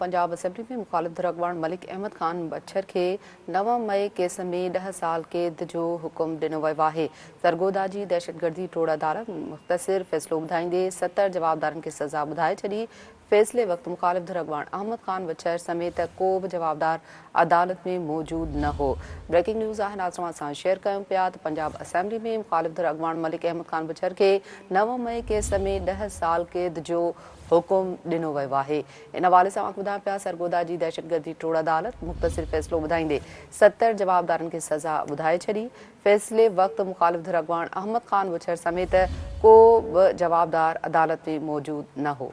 Punjab assembly में मुखालिफ धिर अॻवान मलिक अहमद खान बच्छर के 9 मई केस में 10 साल कैद जो हुक्म ॾिनो वियो आहे। सरगोदा जी दहशतगर्दी टोड़ अदालत मुख़्तसिर फ़ैसिलो ॿुधाईंदे 70 जवाबदारनि खे सज़ा ॿुधाए छॾी। फ़ैसिले वक़्तु मुखालिफ धिर अॻवान अहमद खान बच्छर समेत को बि जवाबदार अदालत में मौजूद न हो। ब्रेकिंग न्यूज़ आहे तव्हां सां शेयर कयूं पिया त पंजाब असेंबली में मुखालिफ धिर अॻवान मलिक अहमद खान बच्छर के 9 मई केस में 10 साल कैद जो हुकुम ॾिनो वियो आहे। इन हवाले सां ॿुधायूं पिया सरगोदा जी दहशतगर्दी टोड़ अदालत मुख़्तसिर फ़ैसिलो ॿुधाईंदे 70 जवाबदारनि खे सज़ा ॿुधाए छॾी। फ़ैसिले वक़्तु मुखालिफ धिर अॻवान अहमद खान बच्छर समेत को बि जवाबदार अदालत में मौजूद न हो।